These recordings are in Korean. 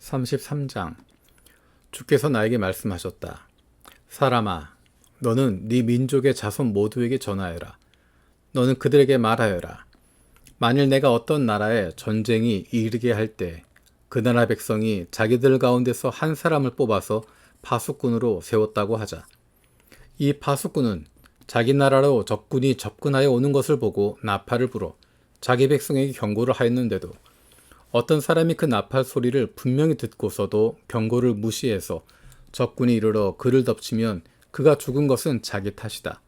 33장. 주께서 나에게 말씀하셨다. 사람아, 너는 네 민족의 자손 모두에게 전하여라. 너는 그들에게 말하여라. 만일 내가 어떤 나라에 전쟁이 이르게 할 때 그 나라 백성이 자기들 가운데서 한 사람을 뽑아서 파수꾼으로 세웠다고 하자. 이 파수꾼은 자기 나라로 적군이 접근하여 오는 것을 보고 나팔을 불어 자기 백성에게 경고를 하였는데도 어떤 사람이 그 나팔 소리를 분명히 듣고서도 경고를 무시해서 적군이 이르러 그를 덮치면 그가 죽은 것은 자기 탓이다.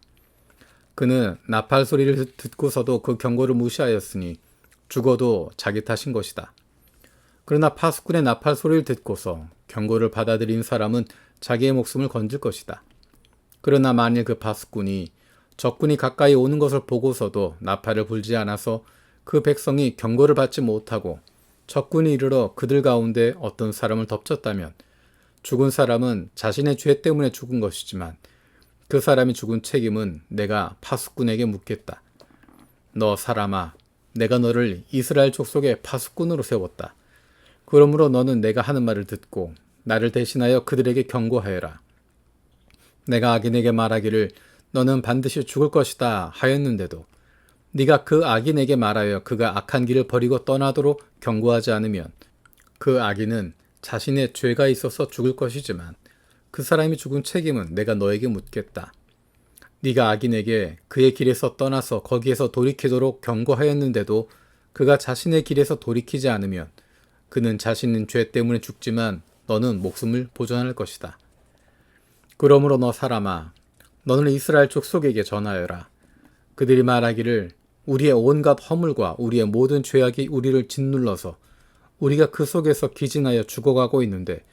그는 나팔 소리를 듣고서도 그 경고를 무시하였으니 죽어도 자기 탓인 것이다. 그러나 파수꾼의 나팔 소리를 듣고서 경고를 받아들인 사람은 자기의 목숨을 건질 것이다. 그러나 만일 그 파수꾼이 적군이 가까이 오는 것을 보고서도 나팔을 불지 않아서 그 백성이 경고를 받지 못하고 적군이 이르러 그들 가운데 어떤 사람을 덮쳤다면 죽은 사람은 자신의 죄 때문에 죽은 것이지만 그 사람이 죽은 책임은 내가 파수꾼에게 묻겠다. 너 사람아, 내가 너를 이스라엘 족속의 파수꾼으로 세웠다. 그러므로 너는 내가 하는 말을 듣고 나를 대신하여 그들에게 경고하여라. 내가 악인에게 말하기를 너는 반드시 죽을 것이다 하였는데도 네가 그 악인에게 말하여 그가 악한 길을 버리고 떠나도록 경고하지 않으면 그 악인은 자신의 죄가 있어서 죽을 것이지만 그 사람이 죽은 책임은 내가 너에게 묻겠다. 네가 악인에게 그의 길에서 떠나서 거기에서 돌이키도록 경고하였는데도 그가 자신의 길에서 돌이키지 않으면 그는 자신의 죄 때문에 죽지만 너는 목숨을 보존할 것이다. 그러므로 너 사람아, 너는 이스라엘 족속에게 전하여라. 그들이 말하기를 우리의 온갖 허물과 우리의 모든 죄악이 우리를 짓눌러서 우리가 그 속에서 기진하여 죽어가고 있는데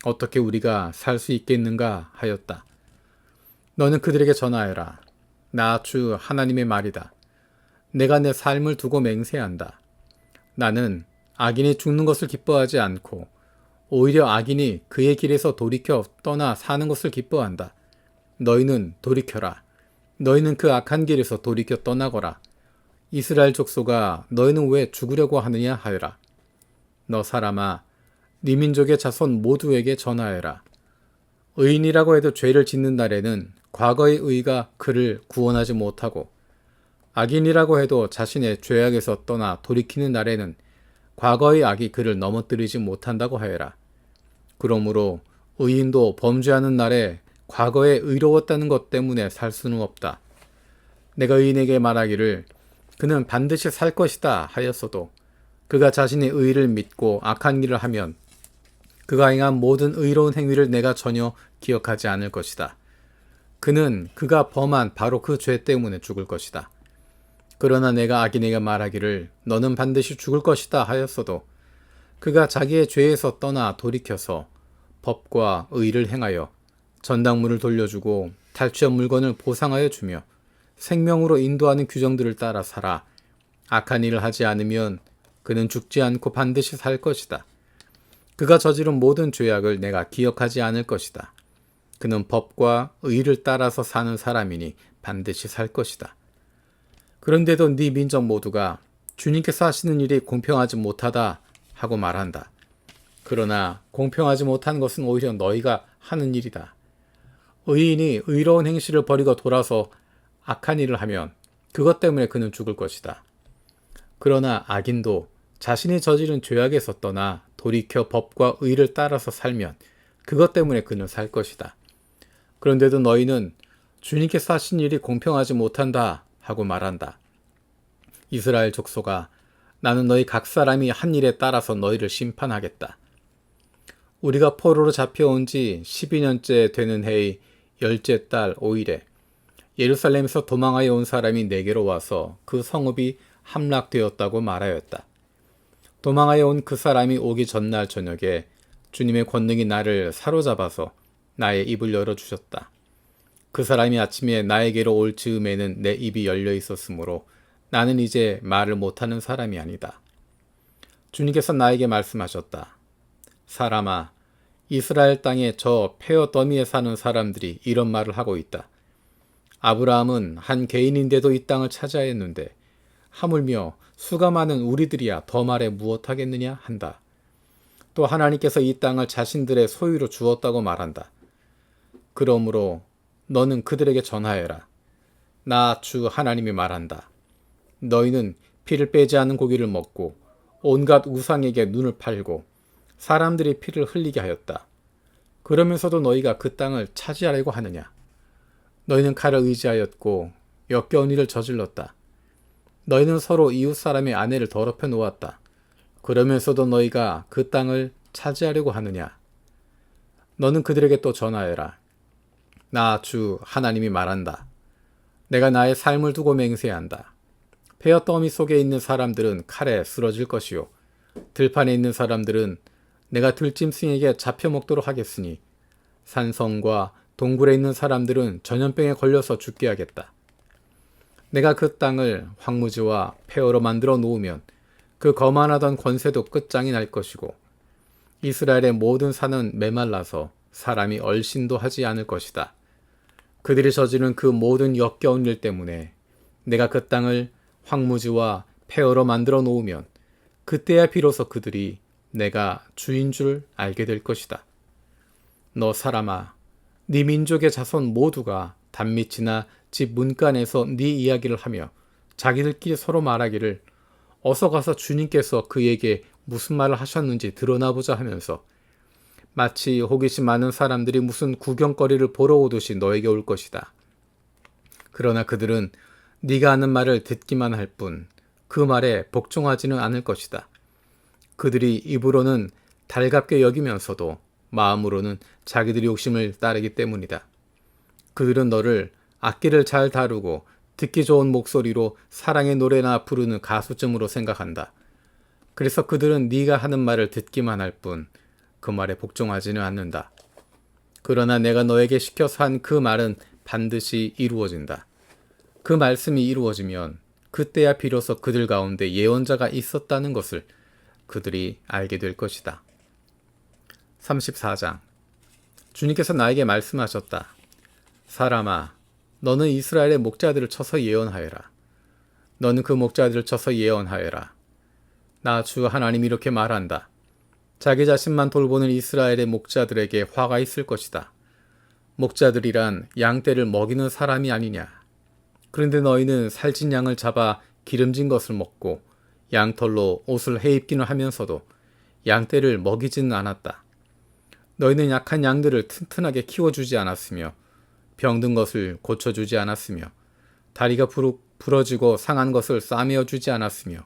어떻게 우리가 살 수 있겠는가 하였다. 너는 그들에게 전하여라. 나 주 하나님의 말이다. 내가 내 삶을 두고 맹세한다. 나는 악인이 죽는 것을 기뻐하지 않고 오히려 악인이 그의 길에서 돌이켜 떠나 사는 것을 기뻐한다. 너희는 돌이켜라. 너희는 그 악한 길에서 돌이켜 떠나거라. 이스라엘 족속아, 너희는 왜 죽으려고 하느냐 하여라. 너 사람아, 네 민족의 자손 모두에게 전하여라. 의인이라고 해도 죄를 짓는 날에는 과거의 의가 그를 구원하지 못하고 악인이라고 해도 자신의 죄악에서 떠나 돌이키는 날에는 과거의 악이 그를 넘어뜨리지 못한다고 하여라. 그러므로 의인도 범죄하는 날에 과거에 의로웠다는 것 때문에 살 수는 없다. 내가 의인에게 말하기를 그는 반드시 살 것이다 하였어도 그가 자신의 의를 믿고 악한 일을 하면 그가 행한 모든 의로운 행위를 내가 전혀 기억하지 않을 것이다. 그는 그가 범한 바로 그 죄 때문에 죽을 것이다. 그러나 내가 악인에게 말하기를 너는 반드시 죽을 것이다 하였어도 그가 자기의 죄에서 떠나 돌이켜서 법과 의를 행하여 전당물을 돌려주고 탈취한 물건을 보상하여 주며 생명으로 인도하는 규정들을 따라 살아 악한 일을 하지 않으면 그는 죽지 않고 반드시 살 것이다. 그가 저지른 모든 죄악을 내가 기억하지 않을 것이다. 그는 법과 의를 따라서 사는 사람이니 반드시 살 것이다. 그런데도 네 민족 모두가 주님께서 하시는 일이 공평하지 못하다 하고 말한다. 그러나 공평하지 못한 것은 오히려 너희가 하는 일이다. 의인이 의로운 행실을 버리고 돌아서 악한 일을 하면 그것 때문에 그는 죽을 것이다. 그러나 악인도 자신이 저지른 죄악에서 떠나 돌이켜 법과 의를 따라서 살면 그것 때문에 그는 살 것이다. 그런데도 너희는 주님께서 하신 일이 공평하지 못한다 하고 말한다. 이스라엘 족속아, 나는 너희 각 사람이 한 일에 따라서 너희를 심판하겠다. 우리가 포로로 잡혀온 지 12년째 되는 해의 10째 달 5일에 예루살렘에서 도망하여 온 사람이 내게로 와서 그 성읍이 함락되었다고 말하였다. 도망하여 온 그 사람이 오기 전날 저녁에 주님의 권능이 나를 사로잡아서 나의 입을 열어주셨다. 그 사람이 아침에 나에게로 올 즈음에는 내 입이 열려 있었으므로 나는 이제 말을 못하는 사람이 아니다. 주님께서 나에게 말씀하셨다. 사람아, 이스라엘 땅의 저 폐허 더미에 사는 사람들이 이런 말을 하고 있다. 아브라함은 한 개인인데도 이 땅을 차지하였는데 하물며 수가 많은 우리들이야 더 말해 무엇하겠느냐 한다. 또 하나님께서 이 땅을 자신들의 소유로 주었다고 말한다. 그러므로 너는 그들에게 전하여라. 나 주 하나님이 말한다. 너희는 피를 빼지 않은 고기를 먹고 온갖 우상에게 눈을 팔고 사람들이 피를 흘리게 하였다. 그러면서도 너희가 그 땅을 차지하려고 하느냐? 너희는 칼을 의지하였고 역겨운 일을 저질렀다. 너희는 서로 이웃 사람의 아내를 더럽혀 놓았다. 그러면서도 너희가 그 땅을 차지하려고 하느냐? 너는 그들에게 또 전하여라. 나 주 하나님이 말한다. 내가 나의 삶을 두고 맹세한다. 폐허 더미 속에 있는 사람들은 칼에 쓰러질 것이요 들판에 있는 사람들은 내가 들짐승에게 잡혀 먹도록 하겠으니 산성과 동굴에 있는 사람들은 전염병에 걸려서 죽게 하겠다. 내가 그 땅을 황무지와 폐허로 만들어 놓으면 그 거만하던 권세도 끝장이 날 것이고 이스라엘의 모든 산은 메말라서 사람이 얼씬도 하지 않을 것이다. 그들이 저지른 그 모든 역겨운 일 때문에 내가 그 땅을 황무지와 폐허로 만들어 놓으면 그때야 비로소 그들이 내가 주인 줄 알게 될 것이다. 너 사람아, 네 민족의 자손 모두가 단밑이나 집 문간에서 네 이야기를 하며 자기들끼리 서로 말하기를 어서 가서 주님께서 그에게 무슨 말을 하셨는지 드러나보자 하면서 마치 호기심 많은 사람들이 무슨 구경거리를 보러 오듯이 너에게 올 것이다. 그러나 그들은 네가 하는 말을 듣기만 할 뿐 그 말에 복종하지는 않을 것이다. 그들이 입으로는 달갑게 여기면서도 마음으로는 자기들의 욕심을 따르기 때문이다. 그들은 너를 악기를 잘 다루고 듣기 좋은 목소리로 사랑의 노래나 부르는 가수쯤으로 생각한다. 그래서 그들은 네가 하는 말을 듣기만 할 뿐 그 말에 복종하지는 않는다. 그러나 내가 너에게 시켜서 한 그 말은 반드시 이루어진다. 그 말씀이 이루어지면 그때야 비로소 그들 가운데 예언자가 있었다는 것을 그들이 알게 될 것이다. 34장. 주님께서 나에게 말씀하셨다. 사람아, 너는 이스라엘의 목자들을 쳐서 예언하여라. 너는 그 목자들을 쳐서 예언하여라. 나 주 하나님이 이렇게 말한다. 자기 자신만 돌보는 이스라엘의 목자들에게 화가 있을 것이다. 목자들이란 양떼를 먹이는 사람이 아니냐. 그런데 너희는 살찐 양을 잡아 기름진 것을 먹고 양털로 옷을 해입기는 하면서도 양떼를 먹이지는 않았다. 너희는 약한 양들을 튼튼하게 키워주지 않았으며 병든 것을 고쳐주지 않았으며 다리가 부러지고 상한 것을 싸매어주지 않았으며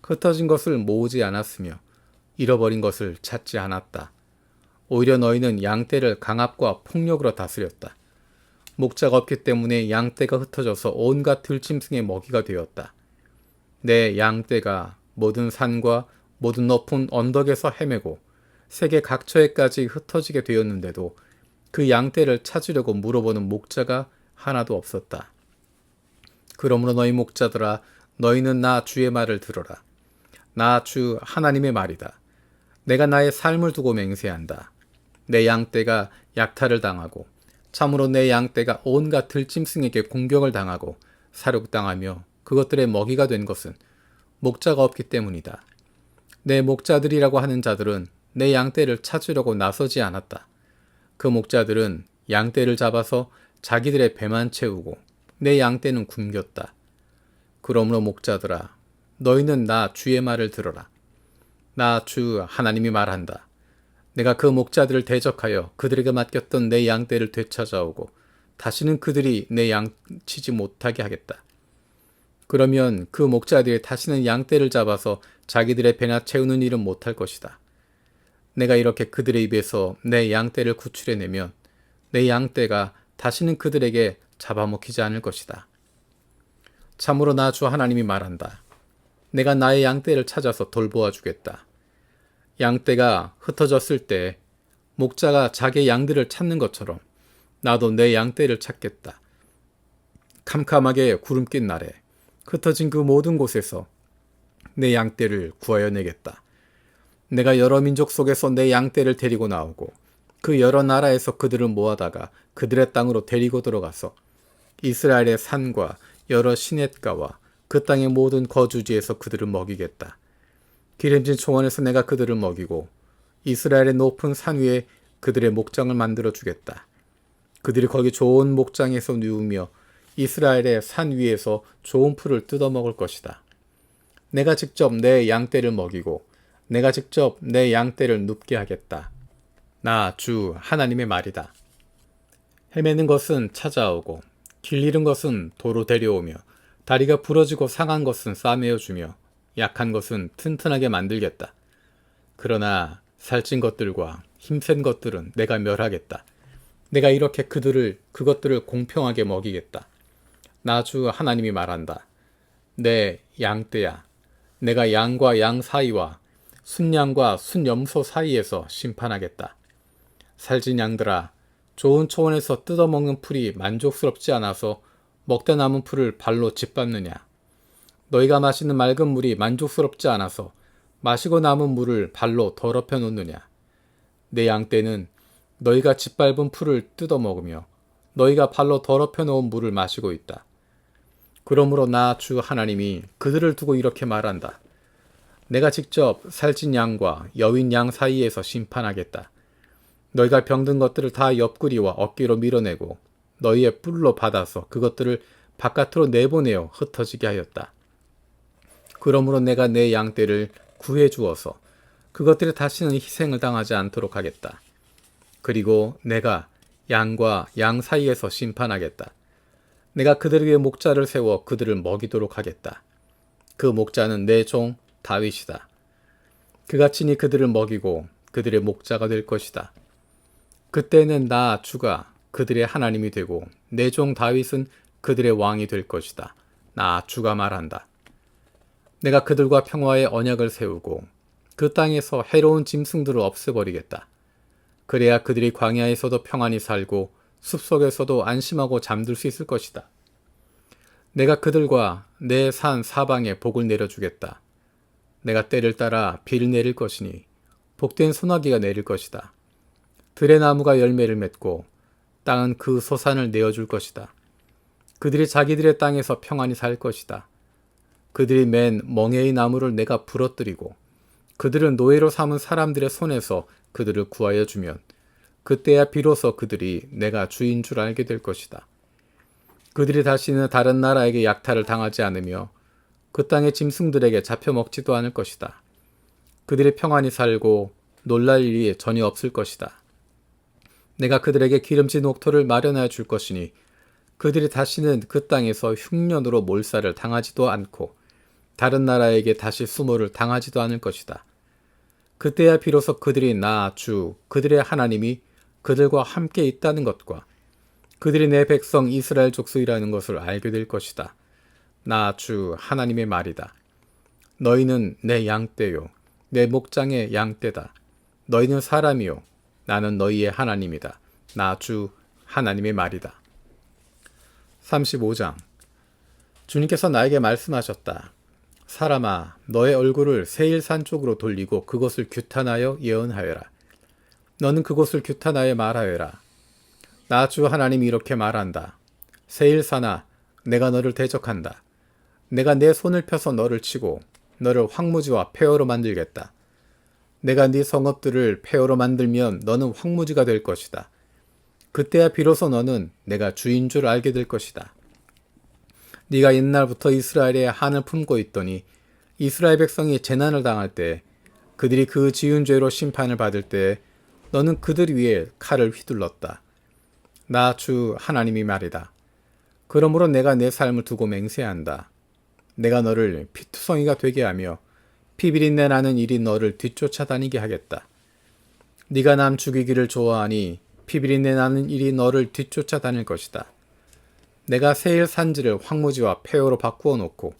흩어진 것을 모으지 않았으며 잃어버린 것을 찾지 않았다. 오히려 너희는 양떼를 강압과 폭력으로 다스렸다. 목자가 없기 때문에 양떼가 흩어져서 온갖 들짐승의 먹이가 되었다. 내 양떼가 모든 산과 모든 높은 언덕에서 헤매고 세계 각처에까지 흩어지게 되었는데도 그 양떼를 찾으려고 물어보는 목자가 하나도 없었다. 그러므로 너희 목자들아, 너희는 나 주의 말을 들어라. 나 주 하나님의 말이다. 내가 나의 삶을 두고 맹세한다. 내 양떼가 약탈을 당하고 참으로 내 양떼가 온갖 들짐승에게 공격을 당하고 사륙당하며 그것들의 먹이가 된 것은 목자가 없기 때문이다. 내 목자들이라고 하는 자들은 내 양떼를 찾으려고 나서지 않았다. 그 목자들은 양떼를 잡아서 자기들의 배만 채우고 내 양떼는 굶겼다. 그러므로 목자들아, 너희는 나 주의 말을 들어라. 나 주 하나님이 말한다. 내가 그 목자들을 대적하여 그들에게 맡겼던 내 양떼를 되찾아오고 다시는 그들이 내 양 치지 못하게 하겠다. 그러면 그 목자들이 다시는 양떼를 잡아서 자기들의 배나 채우는 일은 못할 것이다. 내가 이렇게 그들의 입에서 내 양떼를 구출해내면 내 양떼가 다시는 그들에게 잡아먹히지 않을 것이다. 참으로 나 주 하나님이 말한다. 내가 나의 양떼를 찾아서 돌보아 주겠다. 양떼가 흩어졌을 때 목자가 자기의 양들을 찾는 것처럼 나도 내 양떼를 찾겠다. 캄캄하게 구름 낀 날에 흩어진 그 모든 곳에서 내 양떼를 구하여 내겠다. 내가 여러 민족 속에서 내 양떼를 데리고 나오고 그 여러 나라에서 그들을 모아다가 그들의 땅으로 데리고 들어가서 이스라엘의 산과 여러 시냇가와 그 땅의 모든 거주지에서 그들을 먹이겠다. 기름진 초원에서 내가 그들을 먹이고 이스라엘의 높은 산 위에 그들의 목장을 만들어 주겠다. 그들이 거기 좋은 목장에서 누우며 이스라엘의 산 위에서 좋은 풀을 뜯어먹을 것이다. 내가 직접 내 양떼를 먹이고 내가 직접 내 양떼를 눕게 하겠다. 나 주 하나님의 말이다. 헤매는 것은 찾아오고 길 잃은 것은 도로 데려오며 다리가 부러지고 상한 것은 싸매어 주며 약한 것은 튼튼하게 만들겠다. 그러나 살찐 것들과 힘센 것들은 내가 멸하겠다. 내가 이렇게 그것들을 공평하게 먹이겠다. 나 주 하나님이 말한다. 내 양떼야. 내가 양과 양 사이와 순양과 순염소 사이에서 심판하겠다. 살찐 양들아, 좋은 초원에서 뜯어먹는 풀이 만족스럽지 않아서 먹다 남은 풀을 발로 짓밟느냐? 너희가 마시는 맑은 물이 만족스럽지 않아서 마시고 남은 물을 발로 더럽혀 놓느냐? 내 양떼는 너희가 짓밟은 풀을 뜯어먹으며 너희가 발로 더럽혀 놓은 물을 마시고 있다. 그러므로 나 주 하나님이 그들을 두고 이렇게 말한다. 내가 직접 살찐 양과 여윈 양 사이에서 심판하겠다. 너희가 병든 것들을 다 옆구리와 어깨로 밀어내고 너희의 뿔로 받아서 그것들을 바깥으로 내보내어 흩어지게 하였다. 그러므로 내가 내 양떼를 구해 주어서 그것들이 다시는 희생을 당하지 않도록 하겠다. 그리고 내가 양과 양 사이에서 심판하겠다. 내가 그들에게 목자를 세워 그들을 먹이도록 하겠다. 그 목자는 내 종 다윗이다. 그가 친히 그들을 먹이고 그들의 목자가 될 것이다. 그때는 나 주가 그들의 하나님이 되고 내 종 다윗은 그들의 왕이 될 것이다. 나 주가 말한다. 내가 그들과 평화의 언약을 세우고 그 땅에서 해로운 짐승들을 없애버리겠다. 그래야 그들이 광야에서도 평안히 살고 숲속에서도 안심하고 잠들 수 있을 것이다. 내가 그들과 내 산 사방에 복을 내려주겠다. 내가 때를 따라 비를 내릴 것이니 복된 소나기가 내릴 것이다. 들의 나무가 열매를 맺고 땅은 그 소산을 내어줄 것이다. 그들이 자기들의 땅에서 평안히 살 것이다. 그들이 맨 멍에의 나무를 내가 부러뜨리고 그들을 노예로 삼은 사람들의 손에서 그들을 구하여 주면 그때야 비로소 그들이 내가 주인 줄 알게 될 것이다. 그들이 다시는 다른 나라에게 약탈을 당하지 않으며 그 땅의 짐승들에게 잡혀 먹지도 않을 것이다. 그들이 평안히 살고 놀랄 일이 전혀 없을 것이다. 내가 그들에게 기름진 옥토를 마련하여 줄 것이니 그들이 다시는 그 땅에서 흉년으로 몰살을 당하지도 않고 다른 나라에게 다시 수모를 당하지도 않을 것이다. 그때야 비로소 그들이 나 주 그들의 하나님이 그들과 함께 있다는 것과 그들이 내 백성 이스라엘 족속이라는 것을 알게 될 것이다. 나 주 하나님의 말이다. 너희는 내 양떼요 내 목장의 양떼다. 너희는 사람이요 나는 너희의 하나님이다. 나 주 하나님의 말이다. 35장 주님께서 나에게 말씀하셨다. 사람아, 너의 얼굴을 세일산 쪽으로 돌리고 그곳을 규탄하여 예언하여라. 너는 그곳을 규탄하여 말하여라. 나 주 하나님이 이렇게 말한다. 세일산아, 내가 너를 대적한다. 내가 내 손을 펴서 너를 치고 너를 황무지와 폐허로 만들겠다. 내가 네 성읍들을 폐허로 만들면 너는 황무지가 될 것이다. 그때야 비로소 너는 내가 주인 줄 알게 될 것이다. 네가 옛날부터 이스라엘의 한을 품고 있더니 이스라엘 백성이 재난을 당할 때 그들이 그 지은 죄로 심판을 받을 때 너는 그들 위에 칼을 휘둘렀다. 나 주 하나님이 말이다. 그러므로 내가 내 삶을 두고 맹세한다. 내가 너를 피투성이가 되게 하며 피비린내 나는 일이 너를 뒤쫓아다니게 하겠다. 네가 남 죽이기를 좋아하니 피비린내 나는 일이 너를 뒤쫓아다닐 것이다. 내가 세일 산지를 황무지와 폐허로 바꾸어 놓고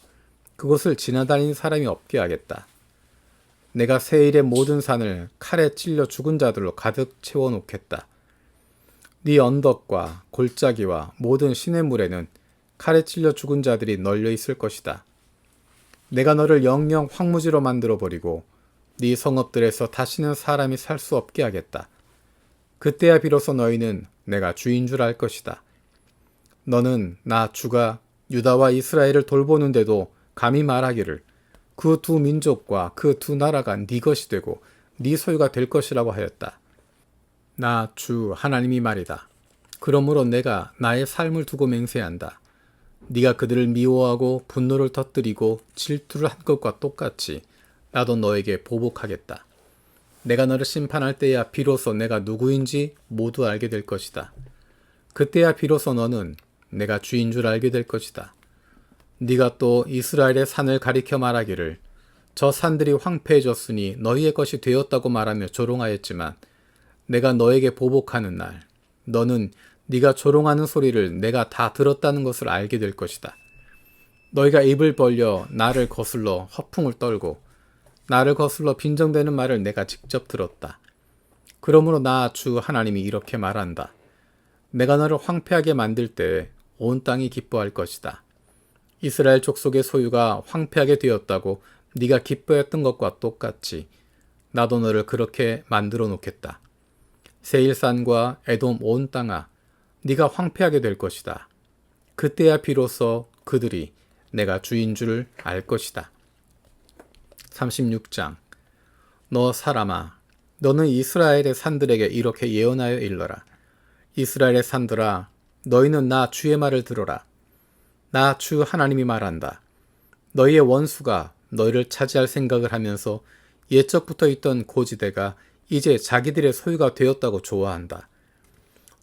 그곳을 지나다니는 사람이 없게 하겠다. 내가 세일의 모든 산을 칼에 찔려 죽은 자들로 가득 채워 놓겠다. 네 언덕과 골짜기와 모든 시냇물에는 칼에 찔려 죽은 자들이 널려 있을 것이다. 내가 너를 영영 황무지로 만들어 버리고 네 성읍들에서 다시는 사람이 살 수 없게 하겠다. 그때야 비로소 너희는 내가 주인 줄 알 것이다. 너는 나 주가 유다와 이스라엘을 돌보는데도 감히 말하기를 그 두 민족과 그 두 나라가 네 것이 되고 네 소유가 될 것이라고 하였다. 나 주 하나님이 말이다. 그러므로 내가 나의 삶을 두고 맹세한다. 네가 그들을 미워하고 분노를 터뜨리고 질투를 한 것과 똑같이 나도 너에게 보복하겠다. 내가 너를 심판할 때야 비로소 내가 누구인지 모두 알게 될 것이다. 그때야 비로소 너는 내가 주인 줄 알게 될 것이다. 네가 또 이스라엘의 산을 가리켜 말하기를 저 산들이 황폐해졌으니 너희의 것이 되었다고 말하며 조롱하였지만 내가 너에게 보복하는 날 너는 네가 조롱하는 소리를 내가 다 들었다는 것을 알게 될 것이다. 너희가 입을 벌려 나를 거슬러 허풍을 떨고 나를 거슬러 빈정대는 말을 내가 직접 들었다. 그러므로 나 주 하나님이 이렇게 말한다. 내가 너를 황폐하게 만들 때 온 땅이 기뻐할 것이다. 이스라엘 족속의 소유가 황폐하게 되었다고 네가 기뻐했던 것과 똑같이 나도 너를 그렇게 만들어 놓겠다. 세일산과 에돔 온 땅아 네가 황폐하게 될 것이다. 그때야 비로소 그들이 내가 주인 줄 알 것이다. 36장 너 사람아 너는 이스라엘의 산들에게 이렇게 예언하여 일러라. 이스라엘의 산들아 너희는 나 주의 말을 들어라. 나 주 하나님이 말한다. 너희의 원수가 너희를 차지할 생각을 하면서 옛적부터 있던 고지대가 이제 자기들의 소유가 되었다고 좋아한다.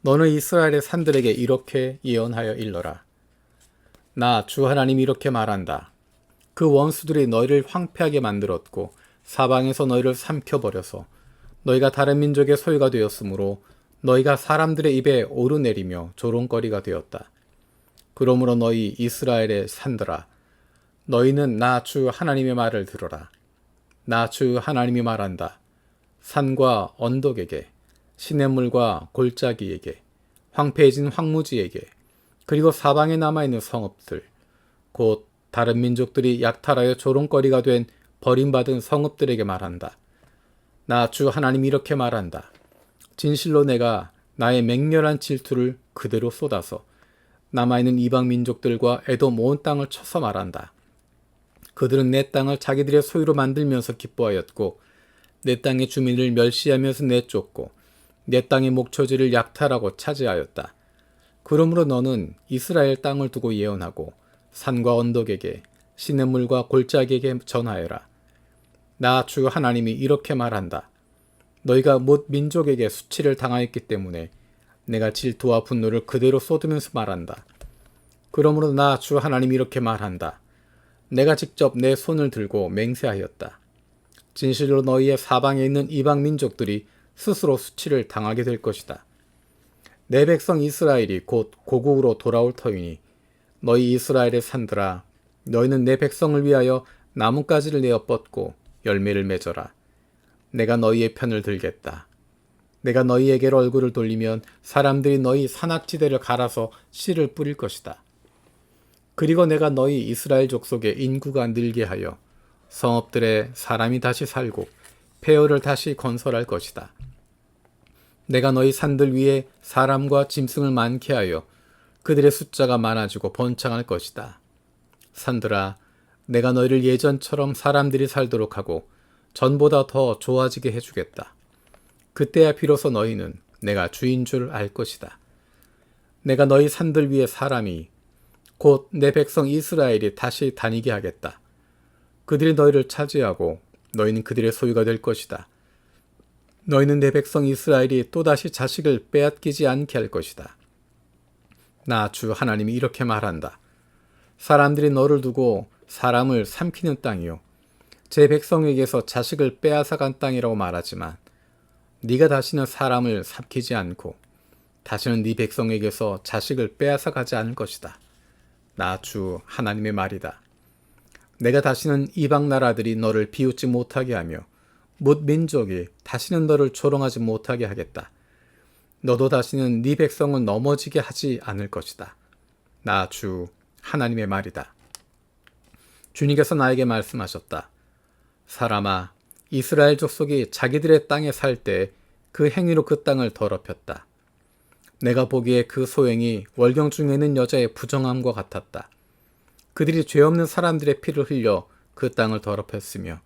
너는 이스라엘의 산들에게 이렇게 예언하여 일러라. 나 주 하나님이 이렇게 말한다. 그 원수들이 너희를 황폐하게 만들었고 사방에서 너희를 삼켜버려서 너희가 다른 민족의 소유가 되었으므로 너희가 사람들의 입에 오르내리며 조롱거리가 되었다. 그러므로 너희 이스라엘의 산들아 너희는 나 주 하나님의 말을 들어라. 나 주 하나님이 말한다. 산과 언덕에게 시냇물과 골짜기에게 황폐해진 황무지에게 그리고 사방에 남아있는 성읍들 곧 다른 민족들이 약탈하여 조롱거리가 된 버림받은 성읍들에게 말한다. 나 주 하나님이 이렇게 말한다. 진실로 내가 나의 맹렬한 질투를 그대로 쏟아서 남아있는 이방 민족들과 에돔 온 땅을 쳐서 말한다. 그들은 내 땅을 자기들의 소유로 만들면서 기뻐하였고 내 땅의 주민을 멸시하면서 내쫓고 내 땅의 목초지를 약탈하고 차지하였다. 그러므로 너는 이스라엘 땅을 두고 예언하고 산과 언덕에게 시냇물과 골짜기에게 전하여라. 나 주 하나님이 이렇게 말한다. 너희가 못 민족에게 수치를 당하였기 때문에 내가 질투와 분노를 그대로 쏟으면서 말한다. 그러므로 나 주 하나님이 이렇게 말한다. 내가 직접 내 손을 들고 맹세하였다. 진실로 너희의 사방에 있는 이방 민족들이 스스로 수치를 당하게 될 것이다. 내 백성 이스라엘이 곧 고국으로 돌아올 터이니 너희 이스라엘의 산들아 너희는 내 백성을 위하여 나뭇가지를 내어 뻗고 열매를 맺어라. 내가 너희의 편을 들겠다. 내가 너희에게로 얼굴을 돌리면 사람들이 너희 산악지대를 갈아서 씨를 뿌릴 것이다. 그리고 내가 너희 이스라엘 족속의 인구가 늘게 하여 성읍들에 사람이 다시 살고 폐허를 다시 건설할 것이다. 내가 너희 산들 위에 사람과 짐승을 많게 하여 그들의 숫자가 많아지고 번창할 것이다. 산들아, 내가 너희를 예전처럼 사람들이 살도록 하고 전보다 더 좋아지게 해주겠다. 그때야 비로소 너희는 내가 주인 줄 알 것이다. 내가 너희 산들 위에 사람이 곧 내 백성 이스라엘이 다시 다니게 하겠다. 그들이 너희를 차지하고 너희는 그들의 소유가 될 것이다. 너희는 내 백성 이스라엘이 또다시 자식을 빼앗기지 않게 할 것이다. 나 주 하나님이 이렇게 말한다. 사람들이 너를 두고 사람을 삼키는 땅이요 제 백성에게서 자식을 빼앗아간 땅이라고 말하지만 네가 다시는 사람을 삼키지 않고 다시는 네 백성에게서 자식을 빼앗아가지 않을 것이다. 나 주 하나님의 말이다. 내가 다시는 이방 나라들이 너를 비웃지 못하게 하며 뭇 민족이 다시는 너를 조롱하지 못하게 하겠다. 너도 다시는 네 백성을 넘어지게 하지 않을 것이다. 나 주 하나님의 말이다. 주님께서 나에게 말씀하셨다. 사람아, 이스라엘 족속이 자기들의 땅에 살 때 그 행위로 그 땅을 더럽혔다. 내가 보기에 그 소행이 월경 중에 있는 여자의 부정함과 같았다. 그들이 죄 없는 사람들의 피를 흘려 그 땅을 더럽혔으며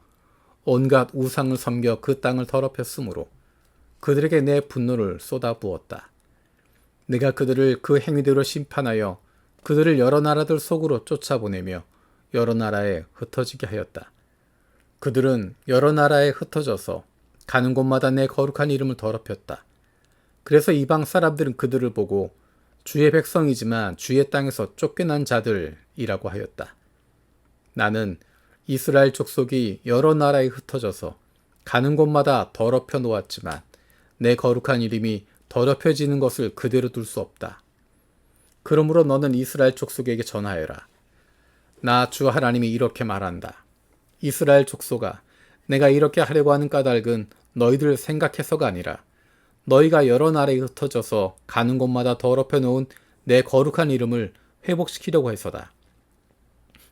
온갖 우상을 섬겨 그 땅을 더럽혔으므로 그들에게 내 분노를 쏟아부었다. 내가 그들을 그 행위대로 심판하여 그들을 여러 나라들 속으로 쫓아보내며 여러 나라에 흩어지게 하였다. 그들은 여러 나라에 흩어져서 가는 곳마다 내 거룩한 이름을 더럽혔다. 그래서 이방 사람들은 그들을 보고 주의 백성이지만 주의 땅에서 쫓겨난 자들이라고 하였다. 나는 이스라엘 족속이 여러 나라에 흩어져서 가는 곳마다 더럽혀 놓았지만 내 거룩한 이름이 더럽혀지는 것을 그대로 둘 수 없다. 그러므로 너는 이스라엘 족속에게 전하여라. 나 주 하나님이 이렇게 말한다. 이스라엘 족속아, 내가 이렇게 하려고 하는 까닭은 너희들 생각해서가 아니라 너희가 여러 나라에 흩어져서 가는 곳마다 더럽혀 놓은 내 거룩한 이름을 회복시키려고 해서다.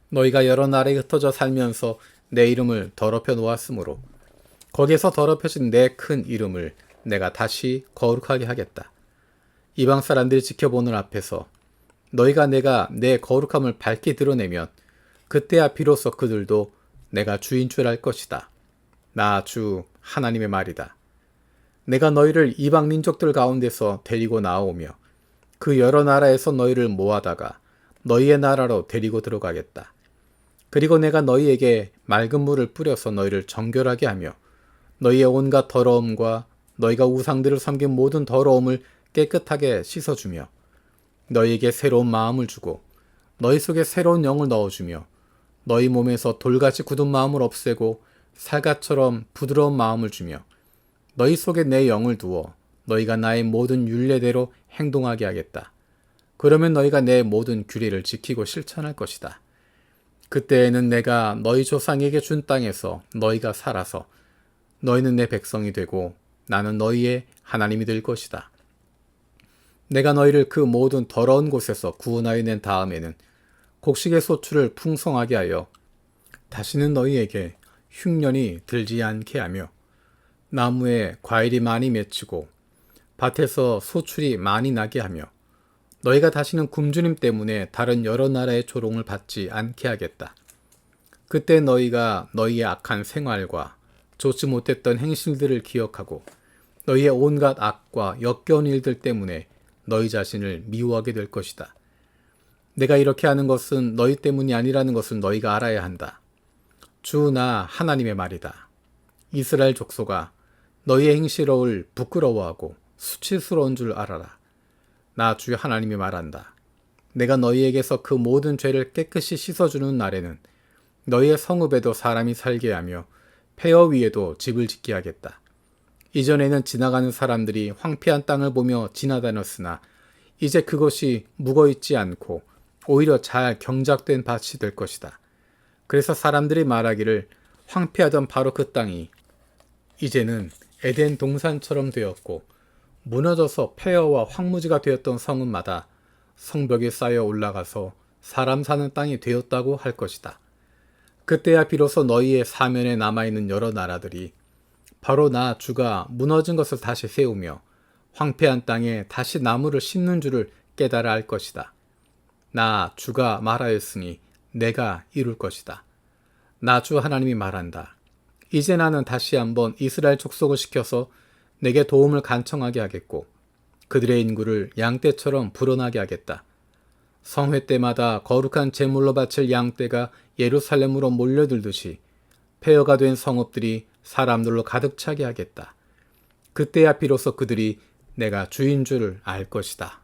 너희가 여러 나라에 흩어져 살면서 내 이름을 더럽혀 놓았으므로 거기에서 더럽혀진 내 큰 이름을 내가 다시 거룩하게 하겠다. 이방 사람들이 지켜보는 앞에서 너희가 내가 내 거룩함을 밝게 드러내면 그때야 비로소 그들도 내가 주인 줄 알 것이다. 나 주 하나님의 말이다. 내가 너희를 이방 민족들 가운데서 데리고 나오며 그 여러 나라에서 너희를 모아다가 너희의 나라로 데리고 들어가겠다. 그리고 내가 너희에게 맑은 물을 뿌려서 너희를 정결하게 하며 너희의 온갖 더러움과 너희가 우상들을 섬긴 모든 더러움을 깨끗하게 씻어주며 너희에게 새로운 마음을 주고 너희 속에 새로운 영을 넣어주며 너희 몸에서 돌같이 굳은 마음을 없애고 살갗처럼 부드러운 마음을 주며 너희 속에 내 영을 두어 너희가 나의 모든 율례대로 행동하게 하겠다. 그러면 너희가 내 모든 규례를 지키고 실천할 것이다. 그때에는 내가 너희 조상에게 준 땅에서 너희가 살아서 너희는 내 백성이 되고 나는 너희의 하나님이 될 것이다. 내가 너희를 그 모든 더러운 곳에서 구원하여 낸 다음에는 곡식의 소출을 풍성하게 하여 다시는 너희에게 흉년이 들지 않게 하며 나무에 과일이 많이 맺히고 밭에서 소출이 많이 나게 하며 너희가 다시는 굶주림 때문에 다른 여러 나라의 조롱을 받지 않게 하겠다. 그때 너희가 너희의 악한 생활과 좋지 못했던 행실들을 기억하고 너희의 온갖 악과 역겨운 일들 때문에 너희 자신을 미워하게 될 것이다. 내가 이렇게 하는 것은 너희 때문이 아니라는 것을 너희가 알아야 한다. 주 나 하나님의 말이다. 이스라엘 족속아, 너희의 행실을 부끄러워하고 수치스러운 줄 알아라. 나 주 하나님이 말한다. 내가 너희에게서 그 모든 죄를 깨끗이 씻어주는 날에는 너희의 성읍에도 사람이 살게 하며 폐허 위에도 집을 짓게 하겠다. 이전에는 지나가는 사람들이 황폐한 땅을 보며 지나다녔으나 이제 그것이 묵어있지 않고 오히려 잘 경작된 밭이 될 것이다. 그래서 사람들이 말하기를 황폐하던 바로 그 땅이 이제는 에덴 동산처럼 되었고 무너져서 폐허와 황무지가 되었던 성읍마다 성벽이 쌓여 올라가서 사람 사는 땅이 되었다고 할 것이다. 그때야 비로소 너희의 사면에 남아있는 여러 나라들이 바로 나 주가 무너진 것을 다시 세우며 황폐한 땅에 다시 나무를 심는 줄을 깨달아 알 것이다. 나 주가 말하였으니 내가 이룰 것이다. 나 주 하나님이 말한다. 이제 나는 다시 한번 이스라엘 족속을 시켜서 내게 도움을 간청하게 하겠고 그들의 인구를 양떼처럼 불어나게 하겠다. 성회 때마다 거룩한 제물로 바칠 양떼가 예루살렘으로 몰려들듯이 폐허가 된 성읍들이 사람들로 가득 차게 하겠다. 그때야 비로소 그들이 내가 주인 줄을 알 것이다.